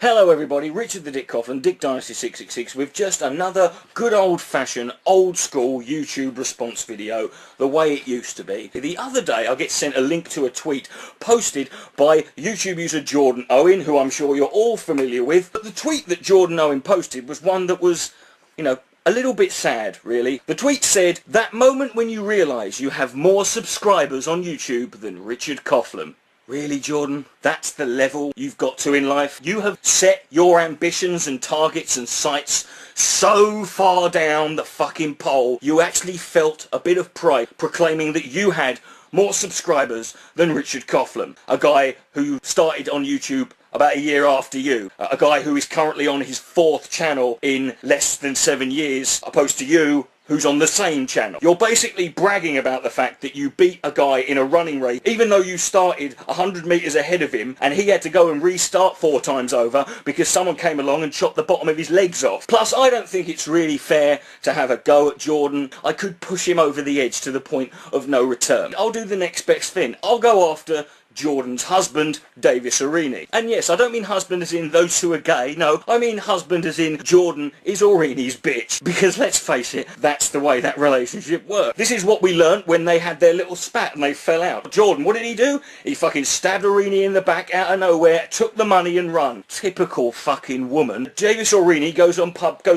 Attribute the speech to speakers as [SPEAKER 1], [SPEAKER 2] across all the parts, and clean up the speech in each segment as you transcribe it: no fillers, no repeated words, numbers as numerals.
[SPEAKER 1] Hello everybody, Richard the Dick Coughlan, Dick Dynasty 666 with just another good old-fashioned, old-school YouTube response video, the way it used to be. The other day I get sent a link to a tweet posted by YouTube user Jordan Owen, who I'm sure you're all familiar with, but the tweet that Jordan Owen posted was one that was, a little bit sad, really. The tweet said, "That moment when you realise you have more subscribers on YouTube than Richard Coughlan." Really, Jordan? That's the level you've got to in life? You have set your ambitions and targets and sights so far down the fucking pole, you actually felt a bit of pride proclaiming that you had more subscribers than Richard Coughlan, a guy who started on YouTube about a year after you, a guy who is currently on his 4th channel in less than 7 years, opposed to you, who's on the same channel. You're basically bragging about the fact that you beat a guy in a running race, even though you started 100 metres ahead of him, and he had to go and restart 4 times over because someone came along and chopped the bottom of his legs off. Plus, I don't think it's really fair to have a go at Jordan. I could push him over the edge to the point of no return. I'll do the next best thing. I'll go after Jordan's husband, Davis Aurini. And yes, I don't mean husband as in those who are gay, no, I mean husband as in Jordan is Aurini's bitch. Because let's face it, that's the way that relationship worked. This is what we learnt when they had their little spat and they fell out. Jordan, what did he do? He fucking stabbed Aurini in the back out of nowhere, took the money and run. Typical fucking woman. Davis Aurini goes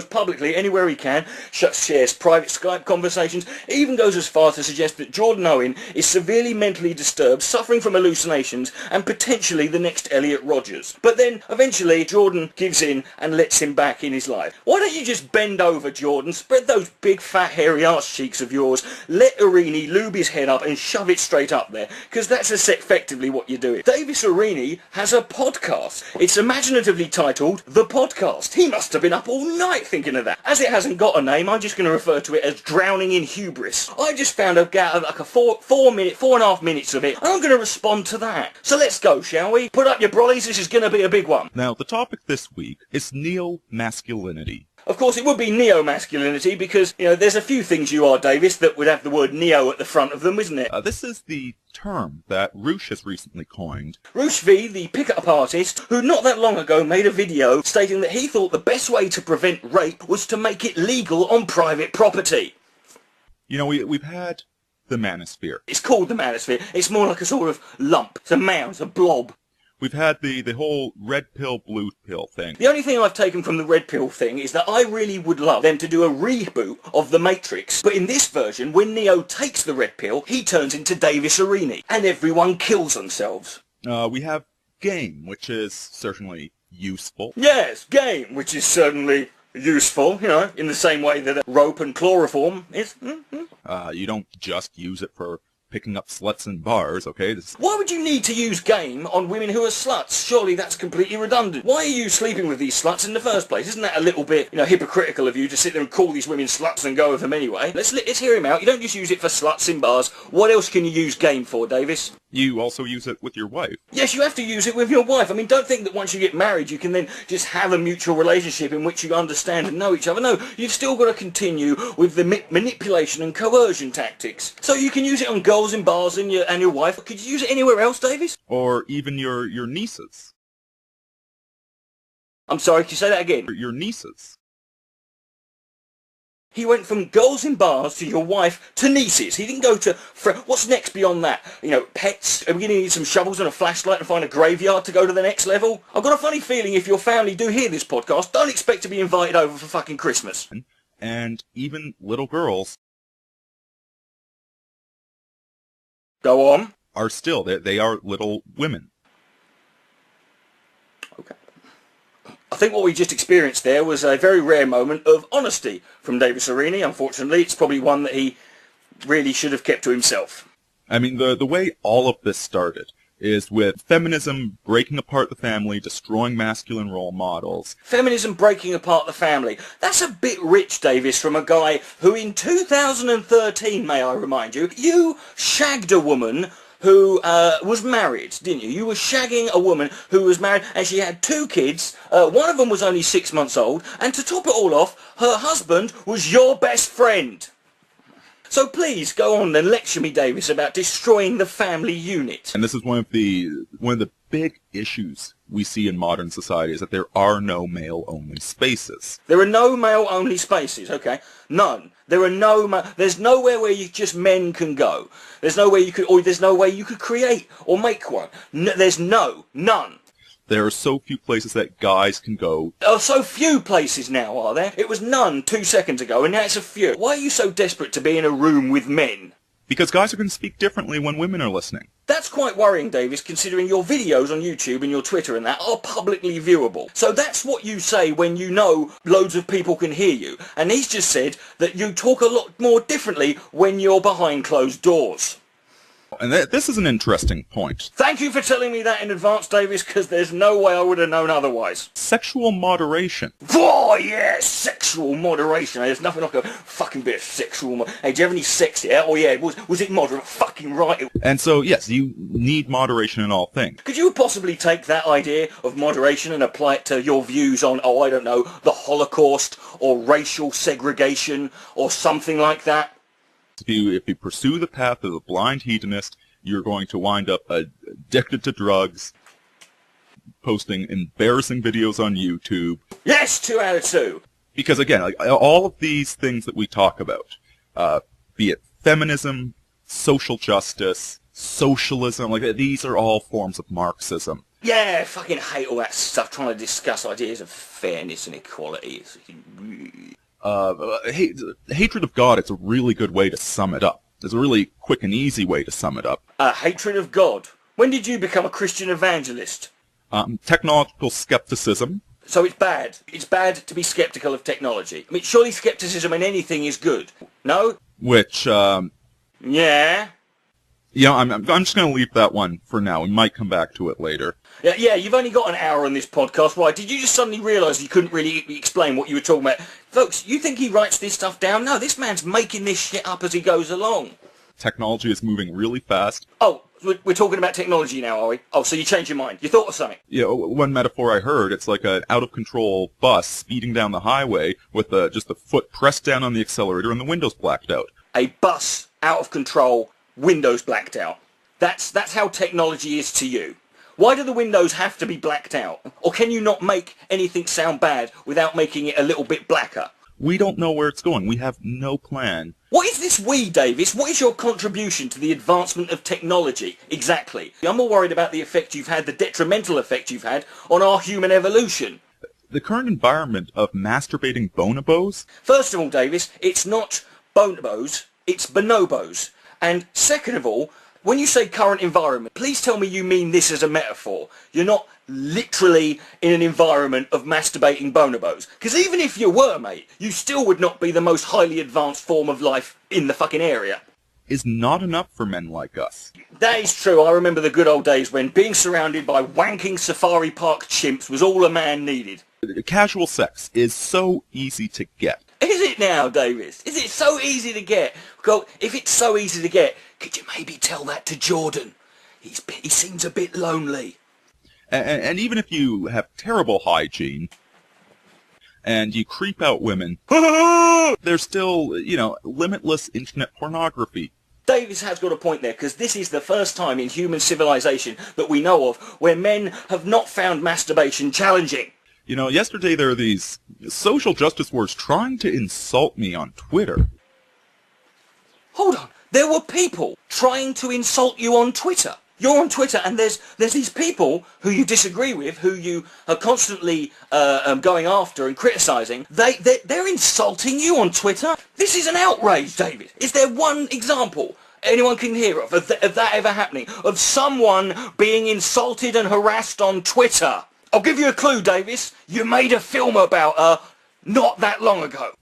[SPEAKER 1] publicly anywhere he can, shares private Skype conversations, even goes as far to suggest that Jordan Owen is severely mentally disturbed, suffering from hallucinations, and potentially the next Elliot Rodgers. But then, eventually, Jordan gives in and lets him back in his life. Why don't you just bend over, Jordan, spread those big fat hairy arse cheeks of yours, let Aurini lube his head up and shove it straight up there, because that's effectively what you're doing. Davis Aurini has a podcast. It's imaginatively titled The Podcast. He must have been up all night thinking of that. As it hasn't got a name, I'm just going to refer to it as Drowning in Hubris. I just found like a 4.5 minutes of it, and I'm going to respond to that. So let's go, shall we? Put up your brollies, this is going to be a big one.
[SPEAKER 2] Now, the topic this week is neo-masculinity.
[SPEAKER 1] Of course, it would be neo-masculinity because, there's a few things you are, Davis, that would have the word neo at the front of them, isn't it?
[SPEAKER 2] This is the term that Roosh has recently coined.
[SPEAKER 1] Roosh V, the pick-up artist, who not that long ago made a video stating that he thought the best way to prevent rape was to make it legal on private property.
[SPEAKER 2] We've had the manosphere.
[SPEAKER 1] It's called the manosphere. It's more like a sort of lump. It's a mound, a blob.
[SPEAKER 2] We've had the whole red pill, blue pill thing.
[SPEAKER 1] The only thing I've taken from the red pill thing is that I really would love them to do a reboot of The Matrix. But in this version, when Neo takes the red pill, he turns into Davis Aurini, and everyone kills themselves.
[SPEAKER 2] We have game, which is certainly useful.
[SPEAKER 1] Yes, game, which is certainly useful, in the same way that rope and chloroform is.
[SPEAKER 2] You don't just use it for picking up sluts in bars, okay?
[SPEAKER 1] Why would you need to use game on women who are sluts? Surely that's completely redundant. Why are you sleeping with these sluts in the first place? Isn't that a little bit, hypocritical of you to sit there and call these women sluts and go with them anyway? Let's hear him out. You don't just use it for sluts in bars. What else can you use game for, Davis?
[SPEAKER 2] You also use it with your wife.
[SPEAKER 1] Yes, you have to use it with your wife. I mean, don't think that once you get married you can then just have a mutual relationship in which you understand and know each other. No, you've still got to continue with the manipulation and coercion tactics. So you can use it on girls in bars and your wife. Could you use it anywhere else, Davis?
[SPEAKER 2] Or even your nieces.
[SPEAKER 1] I'm sorry, can you say that again?
[SPEAKER 2] Your nieces.
[SPEAKER 1] He went from girls in bars to your wife to nieces. He didn't go to... What's next beyond that? Pets? Are we going to need some shovels and a flashlight and find a graveyard to go to the next level? I've got a funny feeling if your family do hear this podcast, don't expect to be invited over for fucking Christmas.
[SPEAKER 2] And even little girls...
[SPEAKER 1] Go on.
[SPEAKER 2] Are still... They are little women.
[SPEAKER 1] Okay. I think what we just experienced there was a very rare moment of honesty from Davis Aurini. Unfortunately, it's probably one that he really should have kept to himself.
[SPEAKER 2] I mean, the way all of this started is with feminism breaking apart the family, destroying masculine role models.
[SPEAKER 1] Feminism breaking apart the family. That's a bit rich, Davis, from a guy who in 2013, may I remind you, you shagged a woman who was married, didn't you? You were shagging a woman who was married and she had 2 kids. One of them was only 6 months old, and to top it all off, her husband was your best friend. So please, go on and lecture me, Davis, about destroying the family unit.
[SPEAKER 2] And this is one of the big issues we see in modern society is that there are no male-only spaces.
[SPEAKER 1] There are no male-only spaces, okay? None. There are there's nowhere where just men can go. There's nowhere there's no way you could create or make one. There's none.
[SPEAKER 2] There are so few places that guys can go.
[SPEAKER 1] There are so few places now, are there? It was none 2 seconds ago, and now it's a few. Why are you so desperate to be in a room with men?
[SPEAKER 2] Because guys are going to speak differently when women are listening.
[SPEAKER 1] That's quite worrying, Davis, considering your videos on YouTube and your Twitter and that are publicly viewable. So that's what you say when you know loads of people can hear you. And he's just said that you talk a lot more differently when you're behind closed doors.
[SPEAKER 2] And this is an interesting point.
[SPEAKER 1] Thank you for telling me that in advance, Davis, because there's no way I would have known otherwise.
[SPEAKER 2] Sexual moderation.
[SPEAKER 1] Oh, yeah, sexual moderation. There's nothing like a fucking bit of sexual Hey, do you have any sex here? Oh, yeah, was it moderate? Fucking right.
[SPEAKER 2] And so, yes, you need moderation in all things.
[SPEAKER 1] Could you possibly take that idea of moderation and apply it to your views on, oh, I don't know, the Holocaust or racial segregation or something like that?
[SPEAKER 2] If you pursue the path of the blind hedonist, you're going to wind up addicted to drugs, posting embarrassing videos on YouTube.
[SPEAKER 1] Yes, 2 out of 2.
[SPEAKER 2] Because again, like, all of these things that we talk about, be it feminism, social justice, socialism, like these are all forms of Marxism.
[SPEAKER 1] Yeah, I fucking hate all that stuff trying to discuss ideas of fairness and equality.
[SPEAKER 2] Hatred of God, it's a really good way to sum it up. It's a really quick and easy way to sum it up.
[SPEAKER 1] Hatred of God. When did you become a Christian evangelist?
[SPEAKER 2] Technological skepticism.
[SPEAKER 1] So it's bad. It's bad to be skeptical of technology. I mean, surely skepticism in anything is good. No?
[SPEAKER 2] Which,
[SPEAKER 1] Yeah?
[SPEAKER 2] Yeah, I'm just going to leave that one for now. We might come back to it later.
[SPEAKER 1] Yeah, you've only got an hour on this podcast. Why? Did you just suddenly realise you couldn't really explain what you were talking about? Folks, you think he writes this stuff down? No, this man's making this shit up as he goes along.
[SPEAKER 2] Technology is moving really fast.
[SPEAKER 1] Oh, we're talking about technology now, are we? Oh, so you changed your mind. You thought of something.
[SPEAKER 2] Yeah, one metaphor I heard, it's like an out-of-control bus speeding down the highway with just a foot pressed down on the accelerator and the windows blacked out.
[SPEAKER 1] A bus out of control, windows blacked out. That's how technology is to you. Why do the windows have to be blacked out? Or can you not make anything sound bad without making it a little bit blacker?
[SPEAKER 2] We don't know where it's going. We have no plan.
[SPEAKER 1] What is this we, Davis? What is your contribution to the advancement of technology? Exactly. I'm more worried about the effect you've had, the detrimental effect you've had on our human evolution.
[SPEAKER 2] The current environment of masturbating bonobos?
[SPEAKER 1] First of all, Davis, it's not bonobos, it's bonobos. And second of all, when you say current environment, please tell me you mean this as a metaphor. You're not literally in an environment of masturbating bonobos. Because even if you were, mate, you still would not be the most highly advanced form of life in the fucking area.
[SPEAKER 2] Is not enough for men like us.
[SPEAKER 1] That is true. I remember the good old days when being surrounded by wanking safari park chimps was all a man needed.
[SPEAKER 2] Casual sex is so easy to get.
[SPEAKER 1] Is it now, Davis? Is it so easy to get? Well, if it's so easy to get, could you maybe tell that to Jordan? He seems a bit lonely.
[SPEAKER 2] And even if you have terrible hygiene and you creep out women, there's still, limitless internet pornography.
[SPEAKER 1] Davis has got a point there, because this is the first time in human civilization that we know of where men have not found masturbation challenging.
[SPEAKER 2] Yesterday there were these social justice warriors trying to insult me on Twitter.
[SPEAKER 1] Hold on. There were people trying to insult you on Twitter. You're on Twitter and there's these people who you disagree with, who you are constantly going after and criticising. They're insulting you on Twitter? This is an outrage, David. Is there one example anyone can hear of that ever happening? Of someone being insulted and harassed on Twitter? I'll give you a clue, Davis. You made a film about her not that long ago.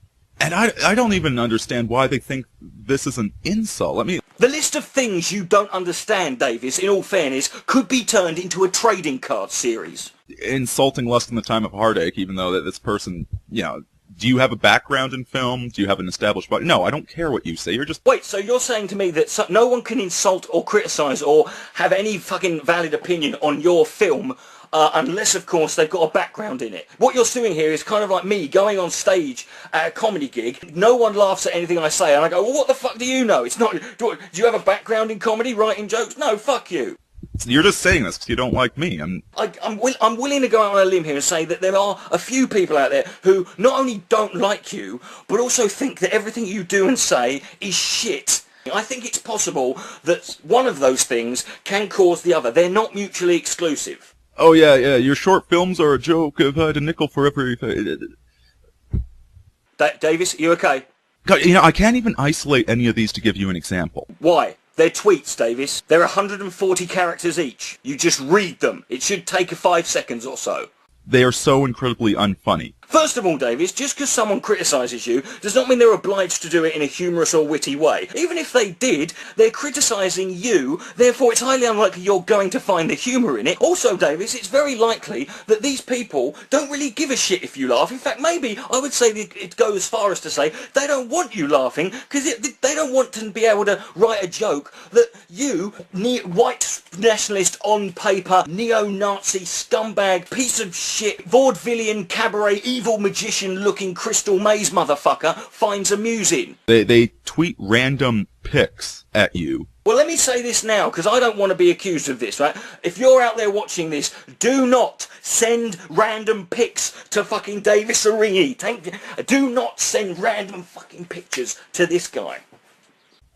[SPEAKER 2] And I don't even understand why they think this is an insult.
[SPEAKER 1] The list of things you don't understand, Davis, in all fairness, could be turned into a trading card series.
[SPEAKER 2] Insulting lust in the time of heartache, even though that this person, do you have a background in film? Do you have an established body? No, I don't care what you say. You're just...
[SPEAKER 1] Wait, so you're saying to me that no one can insult or criticise or have any fucking valid opinion on your film unless, of course, they've got a background in it. What you're doing here is kind of like me going on stage at a comedy gig. No one laughs at anything I say, and I go, well, what the fuck do you know? It's not... Do you have a background in comedy, writing jokes? No, fuck you.
[SPEAKER 2] You're just saying this because you don't like me.
[SPEAKER 1] I'm willing to go out on a limb here and say that there are a few people out there who not only don't like you, but also think that everything you do and say is shit. I think it's possible that one of those things can cause the other. They're not mutually exclusive.
[SPEAKER 2] Oh, yeah, your short films are a joke. If I had a nickel for every...
[SPEAKER 1] Davis, you okay?
[SPEAKER 2] God, I can't even isolate any of these to give you an example.
[SPEAKER 1] Why? They're tweets, Davis. They're 140 characters each. You just read them. It should take 5 seconds or so.
[SPEAKER 2] They are so incredibly unfunny.
[SPEAKER 1] First of all, Davis, just because someone criticises you does not mean they're obliged to do it in a humorous or witty way. Even if they did, they're criticising you, therefore it's highly unlikely you're going to find the humour in it. Also, Davis, it's very likely that these people don't really give a shit if you laugh. In fact, maybe I would say that it goes as far as to say they don't want you laughing because they don't want to be able to write a joke that you, white nationalist on paper, neo-Nazi scumbag, piece of shit, vaudevillian cabaret evil magician-looking Crystal Maze motherfucker finds amusing.
[SPEAKER 2] They tweet random pics at you.
[SPEAKER 1] Well, let me say this now, because I don't want to be accused of this, right? If you're out there watching this, do not send random pics to fucking Davis Aurini. Do not send random fucking pictures to this guy.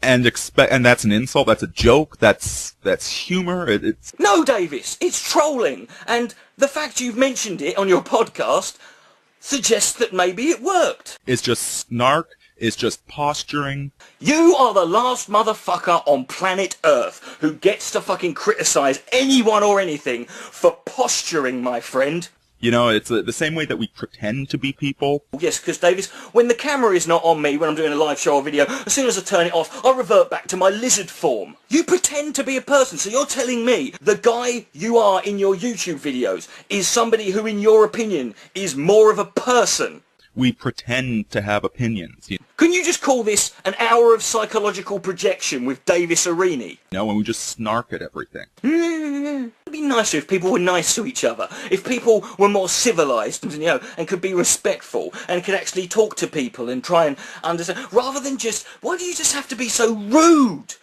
[SPEAKER 2] And that's an insult. That's a joke. That's humor. It's
[SPEAKER 1] no, Davis. It's trolling, and the fact you've mentioned it on your podcast suggests that maybe it worked.
[SPEAKER 2] It's just snark. It's just posturing.
[SPEAKER 1] You are the last motherfucker on planet Earth who gets to fucking criticize anyone or anything for posturing, my friend.
[SPEAKER 2] It's the same way that we pretend to be people.
[SPEAKER 1] Yes, because, Davis, when the camera is not on me when I'm doing a live show or video, as soon as I turn it off, I revert back to my lizard form. You pretend to be a person, so you're telling me the guy you are in your YouTube videos is somebody who, in your opinion, is more of a person.
[SPEAKER 2] We pretend to have opinions.
[SPEAKER 1] Can you just call this an hour of psychological projection with Davis Aurini?
[SPEAKER 2] When we just snark at everything.
[SPEAKER 1] It'd be nicer if people were nice to each other. If people were more civilised, and could be respectful, and could actually talk to people and try and understand, rather than just, why do you just have to be so rude?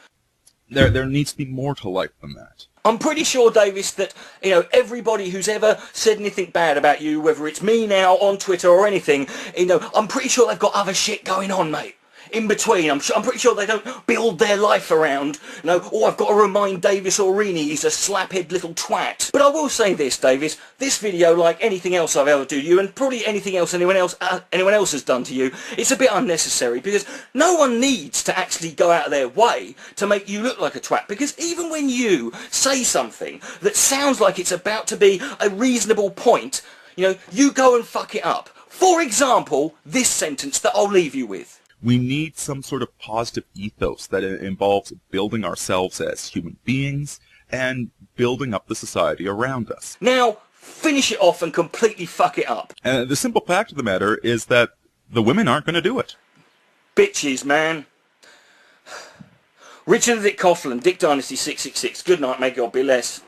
[SPEAKER 2] There needs to be more to life than that.
[SPEAKER 1] I'm pretty sure, Davis, that, everybody who's ever said anything bad about you, whether it's me now on Twitter or anything, I'm pretty sure they've got other shit going on, mate. In between, I'm pretty sure they don't build their life around, I've got to remind Davis Aurini he's a slaphead little twat. But I will say this, Davis, this video, like anything else I've ever done to you, and probably anything else anyone else has done to you, it's a bit unnecessary, because no one needs to actually go out of their way to make you look like a twat, because even when you say something that sounds like it's about to be a reasonable point, you go and fuck it up. For example, this sentence that I'll leave you with.
[SPEAKER 2] We need some sort of positive ethos that involves building ourselves as human beings and building up the society around us.
[SPEAKER 1] Now, finish it off and completely fuck it up.
[SPEAKER 2] The simple fact of the matter is that the women aren't going to do it.
[SPEAKER 1] Bitches, man. Richard the Dick Coughlan, Dick Dynasty 666. Good night, may God be less.